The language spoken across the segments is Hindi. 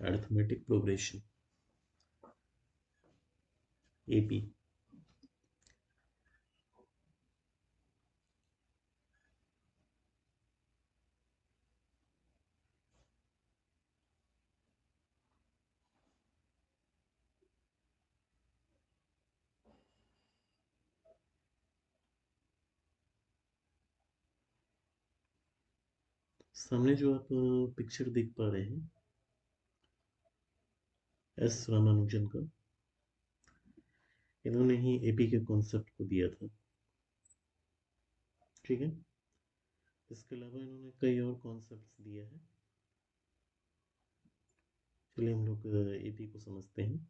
Arithmetic progression AP. सामने जो आप पिक्चर देख पा रहे हैं एस रामानुजन का, इन्होंने ही एपी के कॉन्सेप्ट को दिया था। ठीक है, इसके अलावा इन्होंने कई और कॉन्सेप्ट्स दिए हैं। चलिए हम लोग एपी को समझते हैं।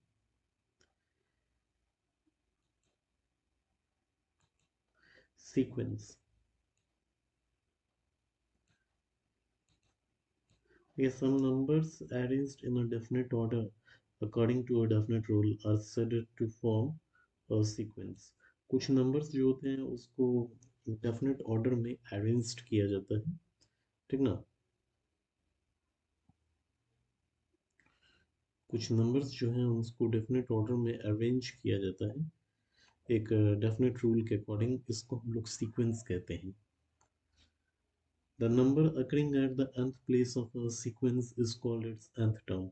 Sequence, some numbers arranged in a definite order according to a definite rule are said to form a sequence। कुछ नंबर्स जो होते हैं उसको डेफिनेट ऑर्डर में अरेंज्ड किया जाता है, ठीक ना। कुछ नंबर्स जो हैं उसको डेफिनेट ऑर्डर में अरेंज किया जाता है एक डेफिनेट रूल के अकॉर्डिंग, इसको हम लोग सीक्वेंस कहते हैं। The number occurring at the nth place of a sequence is called its nth term.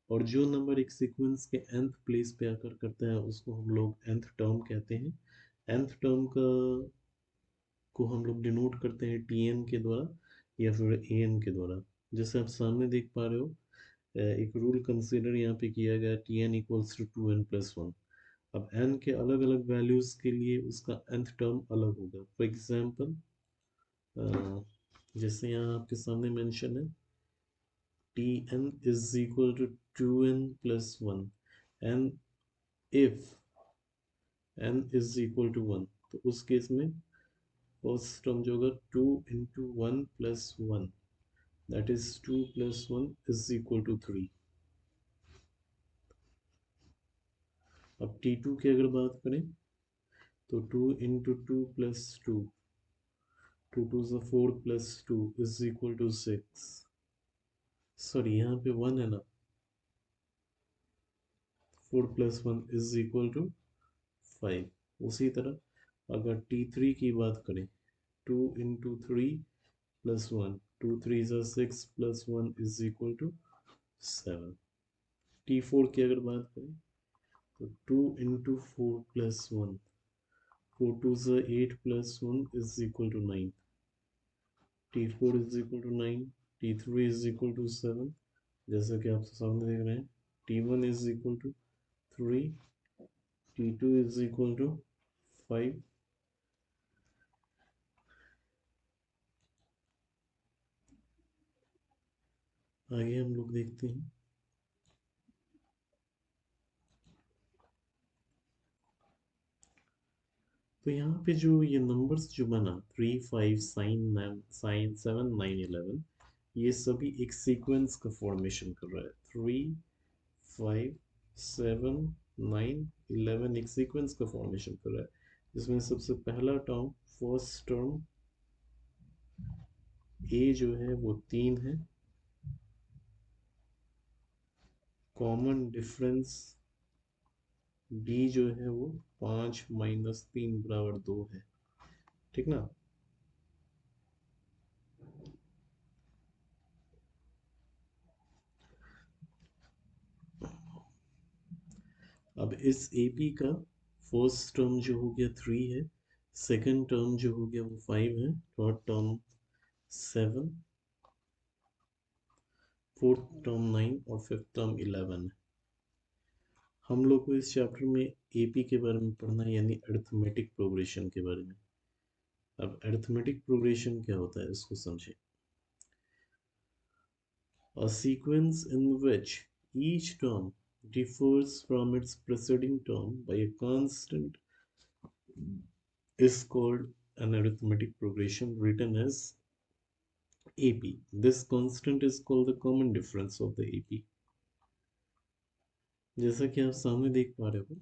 और जो नंबर एक सीक्वेंस के nth प्लेस पे आकर करता है उसको हम लोग nth टर्म कहते हैं। nth टर्म का को हम लोग डिनोट करते हैं tn के द्वारा या फिर an के द्वारा। जैसे आप सामने देख पा रहे हो, एक रूल कंसिडर यहाँ पे किया गया, tn इक्वल्स टू 2n+1। अब n के अलग अलग वैल्यूज के लिए उसका nth टर्म अलग होगा। फॉर एग्जाम्पल जैसे यहाँ आपके सामने मेंशन है tn is equal to 2n+1 and if n is equal to 1, तो उस केस में फर्स्ट टर्म जो होगा 2 × 1+1, that is 2+1 is equal to 3। अब t2 की अगर बात करें तो 2 × 2+2, 2 × 4+2 इज इक्वल टू 6। सॉरी यहाँ पे 1 है ना, 4+1 इज इक्वल टू 5। उसी तरह अगर t3 की बात करें, 2 × 3+1, 2 × 3 = 6+1 इज इक्वल टू 7। t4 की अगर बात करें तो 2 × 4+1, 4 × 2 = 8+1 is equal to 9। t4 is equal to 9, t3 is equal to 7, जैसा कि आप सामने देख रहे हैं। t1 is equal to 3, t2 is equal to 5। आगे हम लोग देखते हैं। तो यहाँ पे जो ये नंबर्स जो बना 3, 5, साइन 7, 9, 11, ये सभी एक सीक्वेंस का फॉर्मेशन कर रहा है। 3, 5, 7, 9, 11 एक सीक्वेंस का फॉर्मेशन कर रहा है, जिसमें सबसे पहला टर्म, फर्स्ट टर्म ए जो है वो 3 है, कॉमन डिफरेंस डी जो है वो 5 - 3 = 2 है, ठीक ना। अब इस एपी का फर्स्ट टर्म जो हो गया 3 है, सेकंड टर्म जो हो गया वो 5 है, थर्ड टर्म 7, फोर्थ टर्म 9 और फिफ्थ टर्म 11 है। हम लोग को इस चैप्टर में एपी के बारे में पढ़ना है, यानी अरिथमेटिक प्रोग्रेशन के बारे में। अब अरिथमेटिक प्रोग्रेशन क्या होता है इसको समझे। A sequence in which each term differs from its preceding term by a constant is called an arithmetic progression, written as AP. This constant is called the common difference of the AP। जैसा कि आप सामने देख पा रहे हो,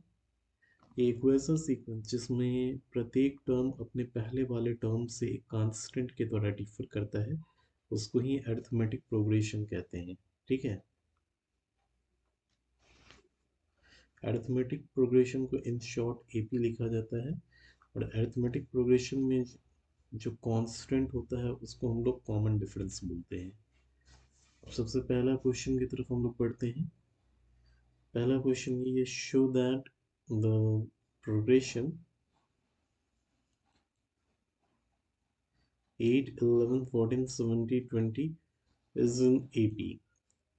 एक वैसा सीक्वेंस जिसमें प्रत्येक टर्म अपने पहले वाले टर्म से एक कांस्टेंट के द्वारा डिफर करता है, उसको ही अरिथमेटिक प्रोग्रेशन कहते हैं, ठीक है। अरिथमेटिक प्रोग्रेशन को इन शॉर्ट एपी लिखा जाता है, और अरिथमेटिक प्रोग्रेशन में जो कांस्टेंट होता है उसको हम लोग कॉमन डिफरेंस बोलते हैं। अब सबसे पहला क्वेश्चन की तरफ हम लोग पढ़ते हैं। पहला क्वेश्चन ये, show that the progression 8, 11, 14, 17, 20 is in AP.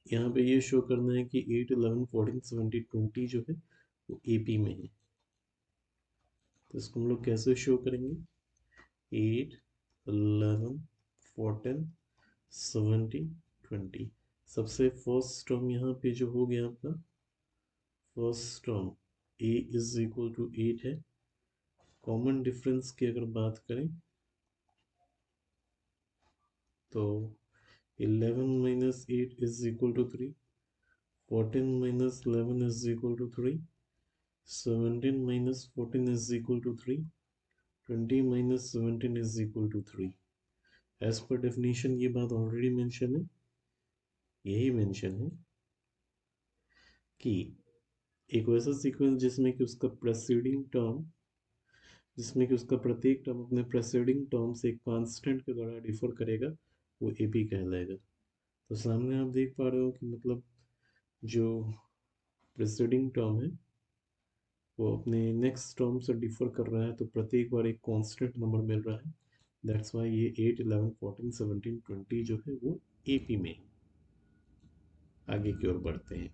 यहाँ पे ये शो करना है कि 8, 11, 14, 17, 20 जो है वो एपी में है। तो इसको हम लोग कैसे शो करेंगे? 8, 11, 14, 17, 20। सबसे फर्स्ट टर्म यहाँ पे जो हो गया आपका, first term a is equal to 8 है। कॉमन डिफरेंस की अगर बात करें तो 11 minus 8 is equal to 3, 14 minus 11 is equal to 3, 17 minus 14 is equal to 3, 20 minus 17 is equal to 3। As per definition ये बात ऑलरेडी मेंशन है, यही मेंशन है कि एक वैसा सीक्वेंस जिसमें कि उसका प्रत्येक टर्म अपने प्रेसीडिंग टर्म से एक कांस्टेंट के द्वारा डिफर करेगा, वो एपी कहलाएगा। तो सामने आप देख पा रहे हो कि मतलब जो प्रेसीडिंग टर्म है वो अपने नेक्स्ट टर्म से डिफर कर रहा है, तो प्रत्येक बार एक कांस्टेंट नंबर मिल रहा है। दैट्स वाई ये 8, 11, 14, 17, 20 जो है वो एपी में। आगे की ओर बढ़ते हैं।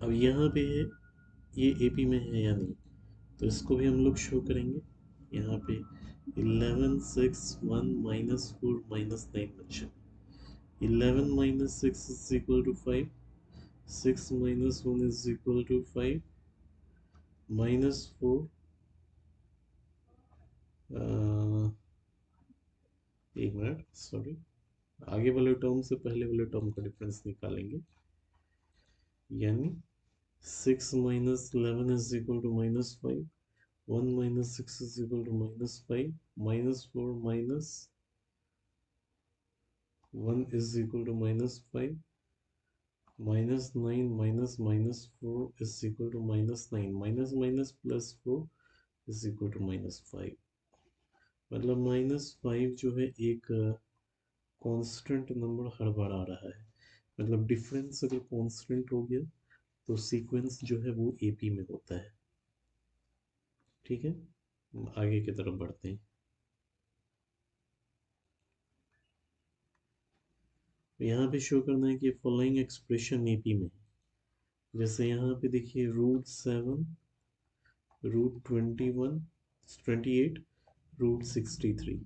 अब यहाँ पे है ये एपी में है या नहीं, तो इसको भी हम लोग शो करेंगे। यहाँ पे 11, 6, 1, -4, -9 mention. 11 minus 6 is equal to 5, 6 minus 1 is equal to 5, -4, एक मिनट सॉरी, आगे वाले टर्म से पहले वाले टर्म का डिफरेंस निकालेंगे। यानी 6 minus 11 is equal to -5, 1 minus 6 is equal to -5, -4 minus 1 is equal to -5, -9 minus -4 is equal to -9, minus minus plus 4 is equal to -5। मतलब -5 जो है एक कांस्टेंट नंबर हर बार आ रहा है। मतलब डिफरेंस अगर कांस्टेंट हो गया तो सीक्वेंस जो है वो एपी में होता है। ठीक है, आगे की तरफ बढ़ते हैं। यहाँ पे शो करना है कि फॉलोइंग एक्सप्रेशन एपी में है। जैसे यहाँ पे देखिए √7, √21, 28, √63।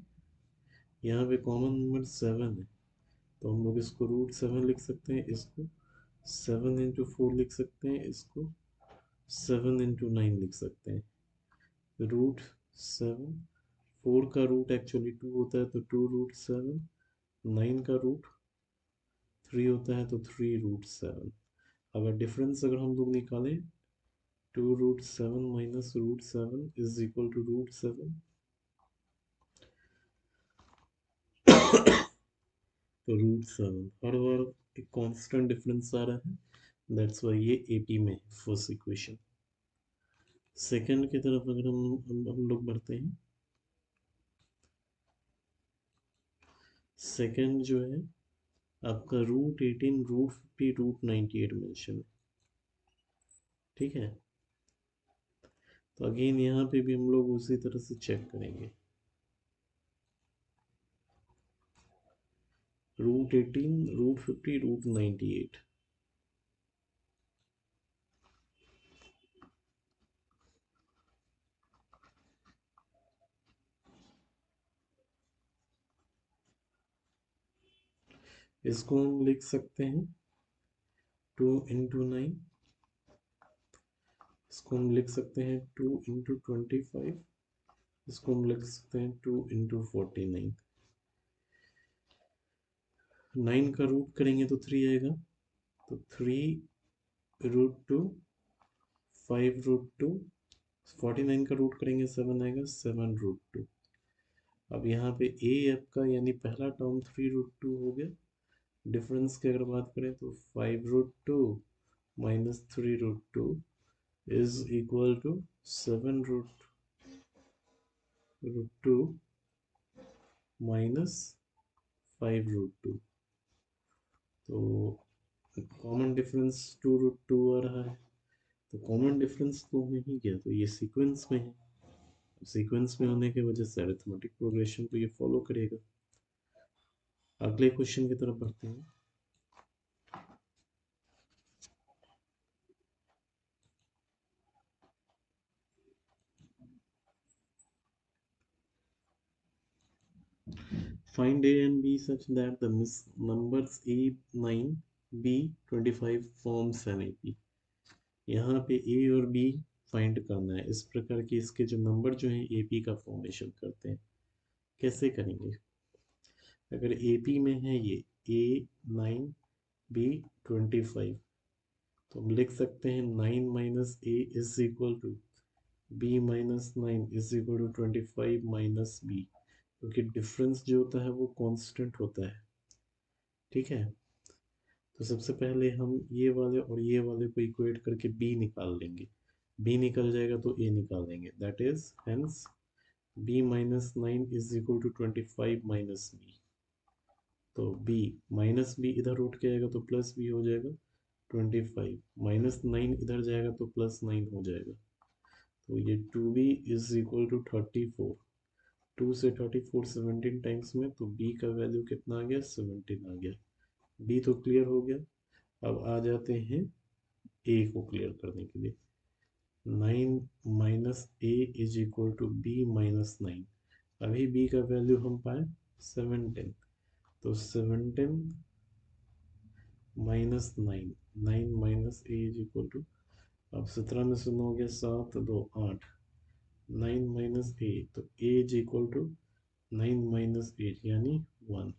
यहाँ पे कॉमन नंबर 7 है, तो हम लोग इसको √7 लिख सकते हैं, इसको 7 इंटू 4 लिख सकते हैं, इसको 7 इंटू 9 लिख सकते हैं। √7, 4 का रूट एक्चुअली 2 होता है, तो 2√7, 9 का रूट 3 होता है, तो 3√7। अगर डिफरेंस अगर हम लोग निकालें, 2√7 माइनस √7 इज इक्वल टू √7, तो √7 हर बार एक कांस्टेंट डिफरेंस आ रहा है। दैट्स वाई ये एपी में फर्स्ट इक्वेशन। सेकंड की तरफ अगर हम लोग बढ़ते हैं, सेकंड जो है आपका √18, √50, √98 मेंशन है। ठीक है, तो अगेन यहाँ पे भी हम लोग उसी तरह से चेक करेंगे। √18, √50, √98। इसको हम लिख सकते हैं 2 इंटू 9, इसको हम लिख सकते हैं 2 इंटू 25, इसको हम लिख सकते हैं 2 इंटू 49। 9 का रूट करेंगे तो 3 आएगा, तो 3√2, 5√2, 49 का रूट करेंगे 7 आएगा, 7√2। अब यहाँ पे ए आपका यानी पहला टर्म 3√2 हो गया। डिफरेंस की अगर बात करें तो 5√2 minus 3√2 is equal to 7√2 minus 5√2। तो कॉमन डिफरेंस 2√2 आ रहा है, तो कॉमन डिफरेंस तो हो ही गया, तो ये सीक्वेंस में है। सीक्वेंस में होने की वजह से अरिथमेटिक प्रोग्रेशन तो ये फॉलो करेगा। अगले क्वेश्चन की तरफ बढ़ते हैं। Find A and B such that the numbers A9, B25 forms an AP। यहाँ पे A और B फाइंड करना है। इस प्रकार के इसके जो नंबर जो हैं AP का फॉर्मेशन करते हैं। कैसे करेंगे? अगर AP में है ये A9, B25, तो हम लिख सकते हैं 9 minus A is equal to B minus 9 is equal to 25 minus B, क्योंकि डिफरेंस जो होता है वो कांस्टेंट होता है। ठीक है, तो सबसे पहले हम ये वाले और ये वाले को इक्वेट करके b निकाल लेंगे। b निकल जाएगा तो a निकाल लेंगे, that is hence b minus 9 is equal to 25 minus b। तो b माइनस b इधर रूट के आएगा तो प्लस b हो जाएगा, 25 माइनस 9 इधर जाएगा तो प्लस 9 हो जाएगा। तो ये 2b इज इक्वल टू 34। 2 से 34 17 टाइम्स में, तो b का वैल्यू कितना आ गया? 17 आ गया। b तो क्लियर हो गया। अब आ जाते हैं a को क्लियर करने के लिए। 9 minus A is equal to B minus 9। अभी b का वैल्यू हम पाए 17, तो 17 minus 9, 9 minus A is equal to, अब 17 में से 9 हो गया 7, 2 8, 9 माइनस ए, तो ए इज इक्वल टू 9 माइनस 8 यानी 1,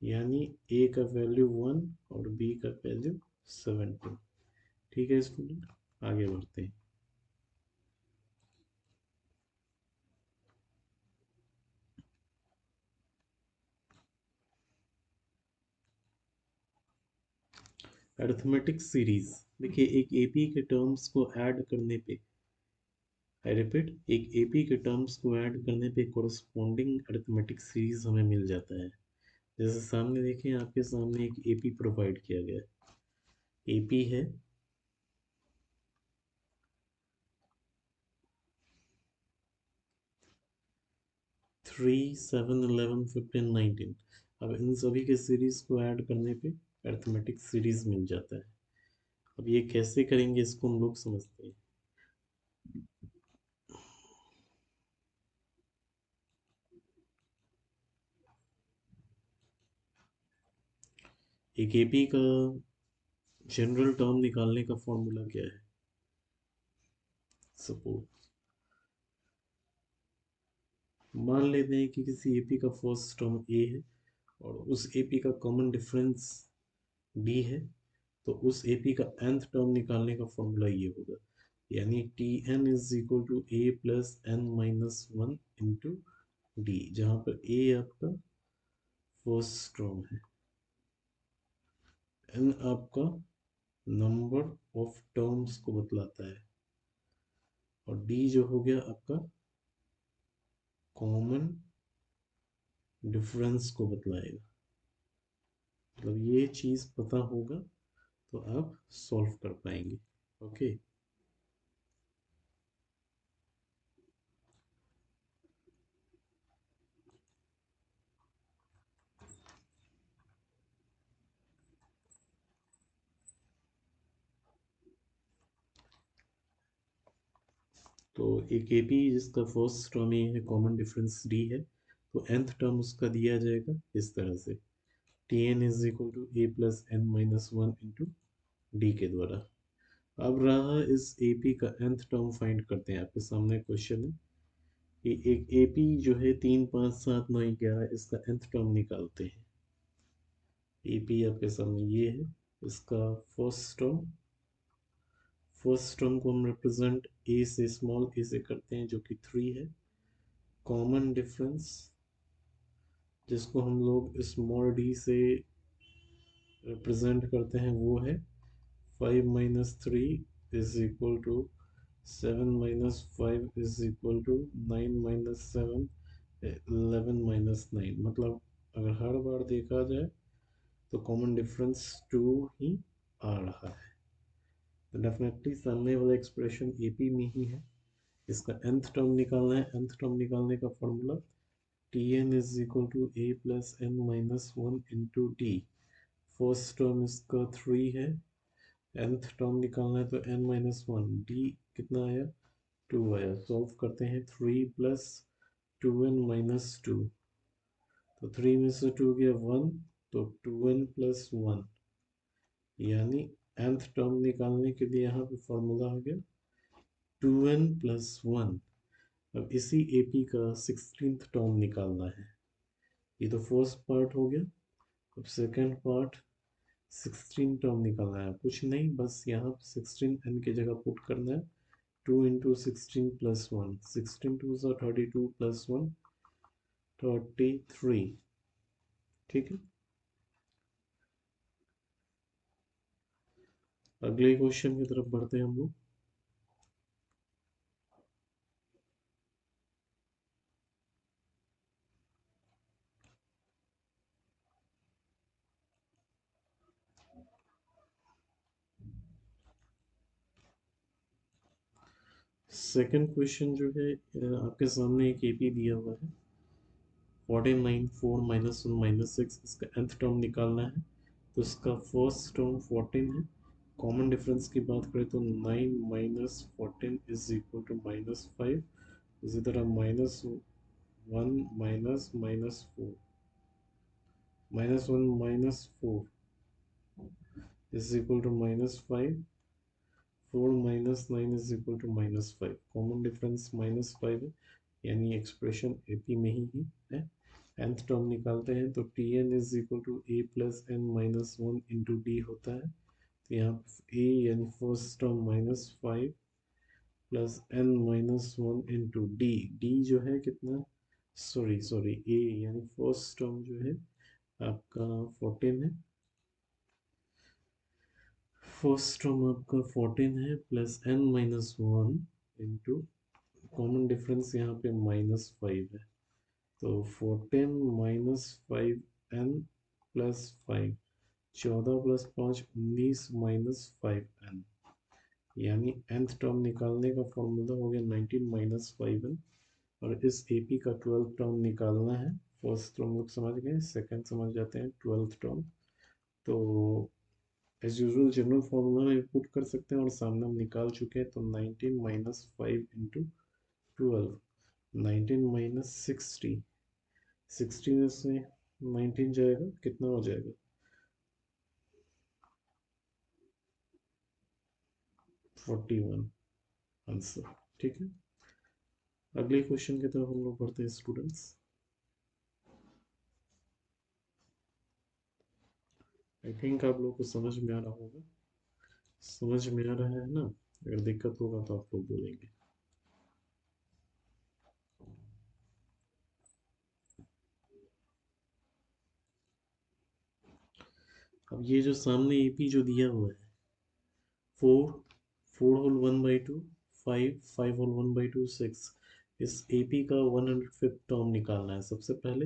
यानी a का वैल्यू 1 और b का वैल्यू 17। ठीक है स्टूडेंट, आगे बढ़ते हैं। अरिथमेटिक सीरीज देखिए, एक एपी के टर्म्स को ऐड करने पे, आई रिपीट, एक एपी के टर्म्स को ऐड करने पे कोरस्पॉन्डिंग अरिथमेटिक सीरीज हमें मिल जाता है। जैसे सामने देखें, आपके सामने एक एपी प्रोवाइड किया गया है। एपी है 3, 7, 11, 15, 19। अब इन सभी के सीरीज को ऐड करने पे अरिथमेटिक सीरीज मिल जाता है। अब ये कैसे करेंगे इसको हम लोग समझते हैं। एक एपी का जनरल टर्म निकालने का फॉर्मूला क्या है? सपोज मान लेते हैं कि किसी एपी का फर्स्ट टर्म ए है और उस एपी का कॉमन डिफरेंस डी है, तो उस एपी का nth टर्म निकालने का फॉर्मूला ये होगा, यानी T N is equal to A plus N minus 1 into D, जहाँ पर ए आपका फर्स्ट टर्म है, एन आपका नंबर ऑफ टर्म्स को बतलाता है, और डी जो हो गया आपका कॉमन डिफरेंस को बतलाएगा। मतलब ये चीज़ पता होगा तो आप सॉल्व कर पाएंगे। ओके, तो एक एपी जिसका फर्स्ट टर्म ए है, कॉमन डिफरेंस डी है, तो nth टर्म उसका दिया जाएगा इस तरह से, T N is equal to A plus N minus 1 into D के द्वारा। अब रहा इस एपी का nth टर्म फाइंड करते हैं। आपके सामने क्वेश्चन है कि एक एपी जो है 3, 5, 7, 9, 11, इसका nth टर्म निकालते हैं। एपी आपके सामने ये है, इसका फर्स्ट टर्म को हम रिप्रेजेंट ए से, स्मॉल ए से करते हैं, जो कि 3 है। कॉमन डिफरेंस जिसको हम लोग स्मॉल डी से रिप्रेजेंट करते हैं वो है 5 minus 3 is equal to 7 minus 5 is equal to 9 minus 7 11 minus 9। मतलब अगर हर बार देखा जाए तो कॉमन डिफरेंस 2 ही आ रहा है, तो डेफिनेटली सामने वाला एक्सप्रेशन एपी में ही है। इसका nth टर्म निकालना है। nth टर्म निकालने का formula Tn is equal to a plus n minus 1 into d। First term इसका 3 है, nth टर्म निकालना है तो n minus 1, d कितना आया 2 आया। सॉल्व करते हैं 3 प्लस 2n minus 2, तो 3 में से 2 गया 1, तो 2n plus 1, यानी nth टर्म निकालने के लिए यहाँ पे फॉर्मूला आ गया 2n plus 1। अब इसी AP का 16th टर्म निकालना है। ये तो फर्स्ट पार्ट हो गया। अब सेकंड पार्ट 16 टर्म निकालना है। कुछ नहीं, बस यहाँ 16n की जगह पुट करना है। 2 इंटू 16 प्लस 1, 16 टू 32 प्लस 1 33। ठीक है, अगले क्वेश्चन की तरफ बढ़ते हैं हम लोग। सेकंड क्वेश्चन जो है आपके सामने एक एपी दिया हुआ है 49 4 माइनस 1 माइनस 6, इसका nth टर्म निकालना है। तो इसका फर्स्ट टर्म 14 है। कॉमन डिफरेंस की बात करें तो 9 minus 14 is equal to minus 5। इसी तरह minus 1 minus minus 4, minus 1 minus 4 is equal to minus 5। 4 minus 9 is equal to minus 5। Common difference minus 5 है, यानी एक्सप्रेशन एपी में ही है। nth टर्म निकालते हैं तो Tn is equal to a plus N minus 1 into d होता है। तो यहाँ a यानी first term minus 5 plus N minus 1 into d, d जो है कितना, सॉरी a यानी फर्स्ट टर्म जो है आपका 14 है। फर्स्ट टर्म आपका 14 है plus N minus 1 into common difference यहाँ पे माइनस 5 है, तो 14 minus 5n plus 5, 14 plus 5 19 minus 5n, यानी nth टर्म निकालने का फॉर्मूला हो गया 19 माइनस 5n। और इस AP का 12th टर्म निकालना है। फर्स्ट टर्म लोग समझ गए, सेकंड समझ जाते हैं 12th टर्म। तो एज यूजुअल जनरल फॉर्मूला में पुट कर सकते हैं और सामने हम निकाल चुके हैं। तो 19 माइनस 5 इंटू 12, 19 माइनस 60, 60 में से 19 जाएगा, कितना हो जाएगा 41 आंसर। ठीक है, अगले क्वेश्चन की तरफ हम लोग बढ़ते हैं स्टूडेंट्स। आई थिंक आप लोग को समझ में आ रहा होगा, समझ में आ रहा है ना? अगर दिक्कत होगा तो आप लोग बोलेंगे। अब ये जो सामने एपी जो दिया हुआ है 4 होल 1/2, 5 होल 1/2, 6, इस एपी का 105th टर्म निकालना है। सबसे पहले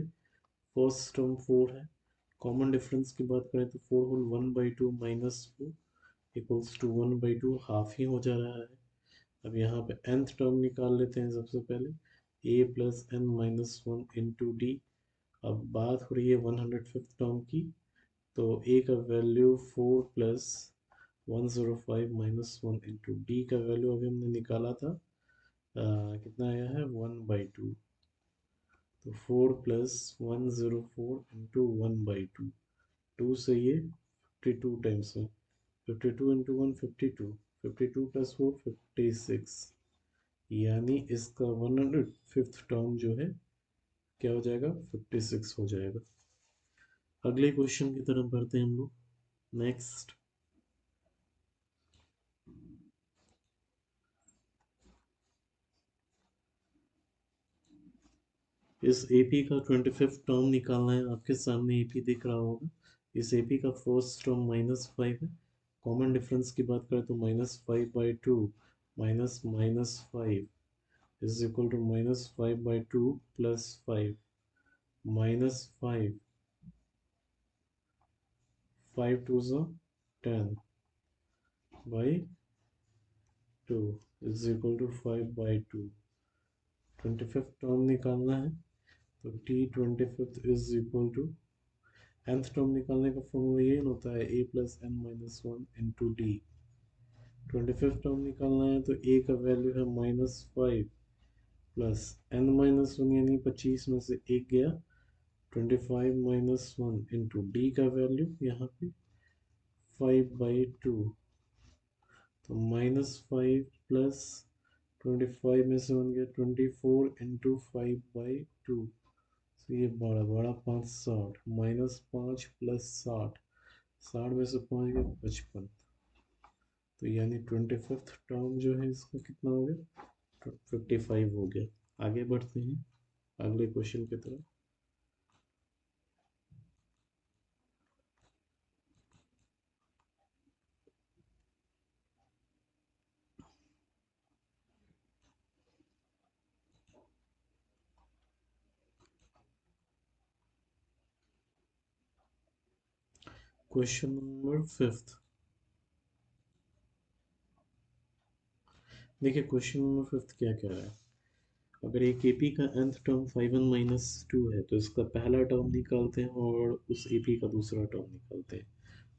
फर्स्ट टर्म 4 है, कॉमन डिफरेंस की बात करें तो 4 whole 1/2 minus 4 equals to 1/2, half ही हो जा रहा है। अब यहाँ पे nth टर्म निकाल लेते हैं सबसे पहले, a plus N minus 1 into d. अब बात हो रही है 105th टर्म की, तो a का value 4 plus 105 minus 1 into D का वैल्यू अभी हमने निकाला था, कितना आया है 1/2। तो 4 प्लस 104 इंटू 1/2, 2 से ये 52 टाइम्स है, 52 इंटू 1 52, 52 प्लस 4 56, यानी इसका 105th टर्म जो है क्या हो जाएगा 56 हो जाएगा। अगले क्वेश्चन की तरफ बढ़ते हैं हम लोग। नेक्स्ट, इस एपी का 25th टर्म निकालना है। आपके सामने एपी दिख रहा होगा। इस एपी का फर्स्ट टर्म -5 है, कॉमन डिफरेंस की बात करें तो -5/2 minus -5 is equal to -5/2 plus 5 -5 5 2 10 by 2 is equal to 5/2। 25th term निकालना है तो t25 is equal to nth term निकालने का फॉर्मूला ये होता है a plus n minus one into d. 25th term निकालना है तो a का वैल्यू है -5 प्लस n माइनस वन यानी 25 में से एक गया 25 माइनस वन इंटू डी का वैल्यू यहाँ पे 5/2 तो -5 प्लस 25 में से वन गया 24 इंटू 5/2 तो ये बड़ा बड़ा 5 60 -5 प्लस 60 60 में से 5 गया 55 तो यानी 25th टर्म जो है इसका कितना हो गया 55 हो गया। आगे बढ़ते हैं अगले क्वेश्चन की तरफ। Question number 5। देखिए क्वेश्चन नंबर 5 क्या कह रहा है। अगर एक एपी का nth टर्म 5n माइनस 2 है तो इसका पहला टर्म निकालते हैं और उस एपी का दूसरा टर्म निकालते हैं।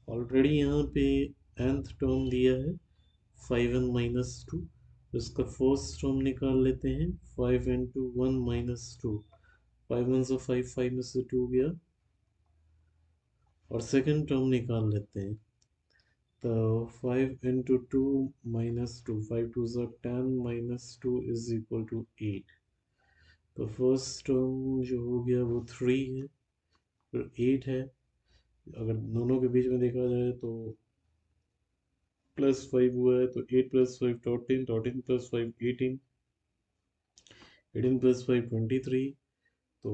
ऑलरेडी यहाँ पे nth टर्म दिया है 5n माइनस 2 तो इसका फर्स्ट टर्म निकाल लेते हैं 5 इंटू 1 माइनस 2 5 1 से 5 5 में से 2 गया और सेकंड टर्म निकाल लेते हैं तो 5 इंटू 2 माइनस 2 5 2 ज़ा 10 माइनस 2 इज इक्वल टू 8 तो फर्स्ट टर्म जो हो गया वो 3 है फिर 8 है। अगर दोनों के बीच में देखा जाए तो +5 हुआ है तो 8 + 5 14 14 + 5 18 18 + 5 23 तो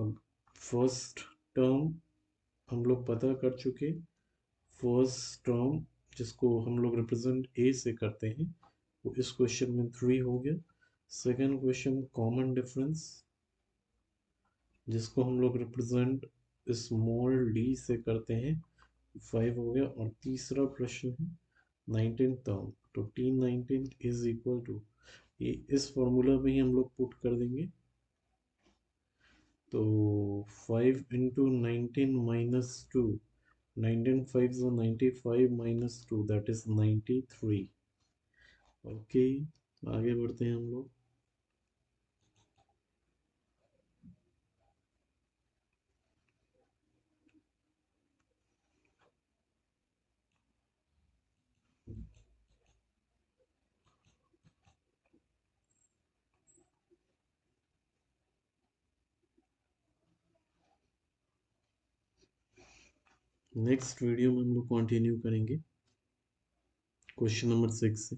अब फर्स्ट टर्म हम लोग पता कर चुके। फर्स्ट टर्म जिसको हम लोग रिप्रेजेंट ए से करते हैं वो इस क्वेश्चन में 3 हो गया। सेकंड क्वेश्चन कॉमन डिफरेंस जिसको हम लोग रिप्रेजेंट स्मॉल डी से करते हैं 5 हो गया और तीसरा प्रश्न है 19 टर्म तो T19 इज इक्वल टू ये इस फॉर्मूला में ही हम लोग पुट कर देंगे तो 5 into 19 minus 2 19 5 is 95 minus 2 that is 93। Okay आगे बढ़ते हैं हम लोग। नेक्स्ट वीडियो में हम लोग कंटिन्यू करेंगे क्वेश्चन नंबर 6 से।